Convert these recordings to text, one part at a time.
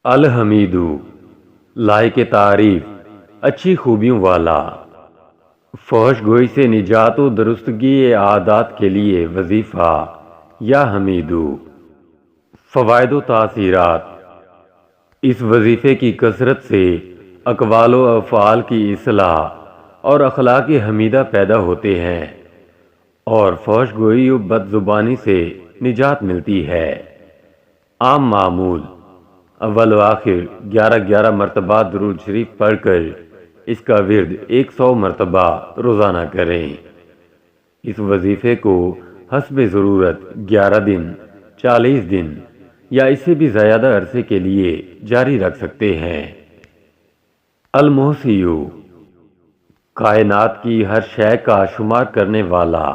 الحمیدو، لائق تعریف، اچھی خوبیوں والا، فحش گوئی سے نجات و درستگی عادات کے لیے وظیفہ یا حمیدو۔ فوائد و تاثیرات۔ اس وظیفے کی کثرت سے اقوال و افعال کی اصلاح اور اخلاق حمیدہ پیدا ہوتے ہیں اور فحش گوئی و بد زبانی سے نجات ملتی ہے۔ عام معمول: اول و آخر 11 مرتبہ درود شریف پڑھ کر اس کا ورد 100 مرتبہ روزانہ کریں۔ اس وظیفے کو حسب ضرورت 11 دن، 40 دن یا اس سے بھی زیادہ عرصے کے لیے جاری رکھ سکتے ہیں۔ المحصیو، کائنات کی ہر شے کا شمار کرنے والا،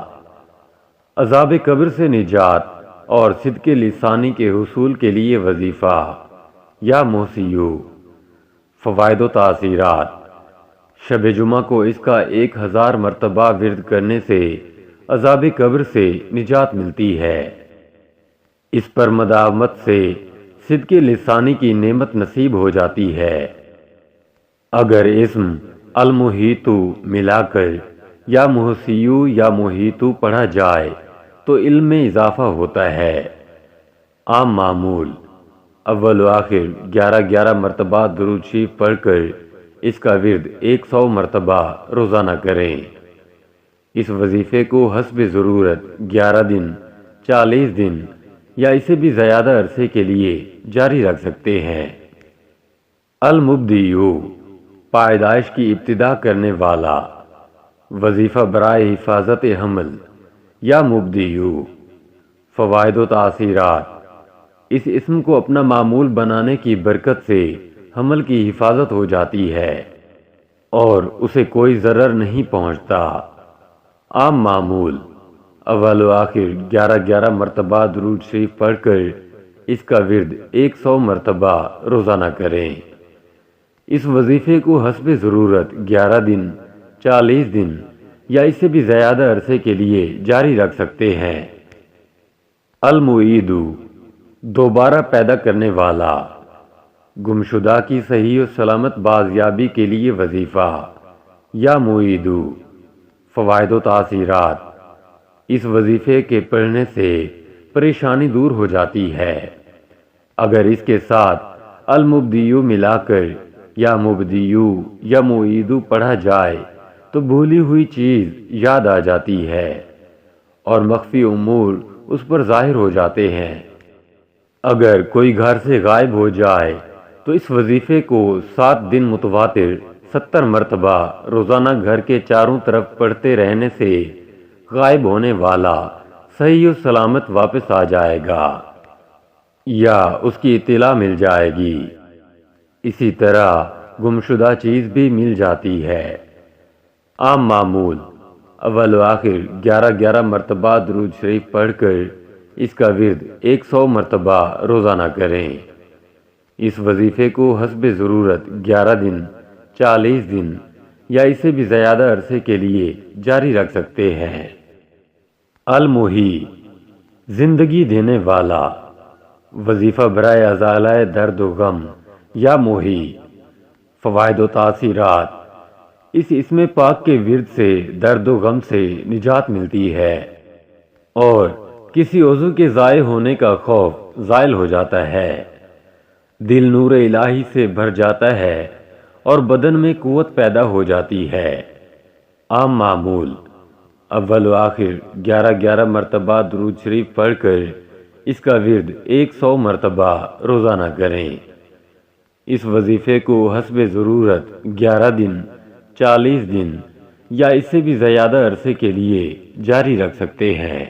عذاب قبر سے نجات اور صدق لسانی کے حصول کے لیے وظیفہ یا محصیو۔ فوائد و تاثیرات۔ شب جمعہ کو اس کا 1000 مرتبہ ورد کرنے سے عذاب قبر سے نجات ملتی ہے۔ اس پر مداومت سے صدق لسانی کی نعمت نصیب ہو جاتی ہے۔ اگر اسم المحیطو ملا کر یا محصیو یا محیطو پڑھا جائے تو علم میں اضافہ ہوتا ہے۔ عام معمول: اول و آخر 11 مرتبہ درود شریف پڑھ کر اس کا ورد 100 مرتبہ روزانہ کریں۔ اس وظیفے کو حسب ضرورت 11 دن، 40 دن یا اس سے بھی زیادہ عرصے کے لیے جاری رکھ سکتے ہیں۔ المبدیو، پیدائش کی ابتدا کرنے والا، وظیفہ برائے حفاظت حمل یا مبدیو۔ فوائد و تاثیرات۔ اس اسم کو اپنا معمول بنانے کی برکت سے حمل کی حفاظت ہو جاتی ہے اور اسے کوئی ضرر نہیں پہنچتا۔ عام معمول: اول و آخر 11 مرتبہ درود شریف پڑھ کر اس کا ورد 100 مرتبہ روزانہ کریں۔ اس وظیفے کو حسب ضرورت 11 دن، 40 دن یا اس سے بھی زیادہ عرصے کے لیے جاری رکھ سکتے ہیں۔ المعیدو، دوبارہ پیدا کرنے والا، گمشدہ کی صحیح و سلامت بازیابی کے لیے وظیفہ یا معیدو۔ فوائد و تاثیرات۔ اس وظیفے کے پڑھنے سے پریشانی دور ہو جاتی ہے۔ اگر اس کے ساتھ المبدیو ملا کر یا مبدیو یا معیدو پڑھا جائے تو بھولی ہوئی چیز یاد آ جاتی ہے اور مخفی امور اس پر ظاہر ہو جاتے ہیں۔ اگر کوئی گھر سے غائب ہو جائے تو اس وظیفے کو 7 دن متواتر 70 مرتبہ روزانہ گھر کے چاروں طرف پڑھتے رہنے سے غائب ہونے والا صحیح و سلامت واپس آ جائے گا یا اس کی اطلاع مل جائے گی۔ اسی طرح گمشدہ چیز بھی مل جاتی ہے۔ عام معمول: اول و آخر 11 مرتبہ درود شریف پڑھ کر اس کا ورد 100 مرتبہ روزانہ کریں۔ اس وظیفے کو حسب ضرورت 11 دن، 40 دن یا اس سے بھی زیادہ عرصے کے لیے جاری رکھ سکتے ہیں۔ المحی، زندگی دینے والا، وظیفہ برائے ازالہ درد و غم یا محی۔ فوائد و تاثیرات۔ اس اسم پاک کے ورد سے درد و غم سے نجات ملتی ہے اور کسی عضو کے ضائع ہونے کا خوف زائل ہو جاتا ہے، دل نور الہی سے بھر جاتا ہے اور بدن میں قوت پیدا ہو جاتی ہے۔ عام معمول: اول و آخر 11 مرتبہ درود شریف پڑھ کر اس کا ورد 100 مرتبہ روزانہ کریں۔ اس وظیفے کو حسب ضرورت 11 دن، 40 دن یا اس سے بھی زیادہ عرصے کے لیے جاری رکھ سکتے ہیں۔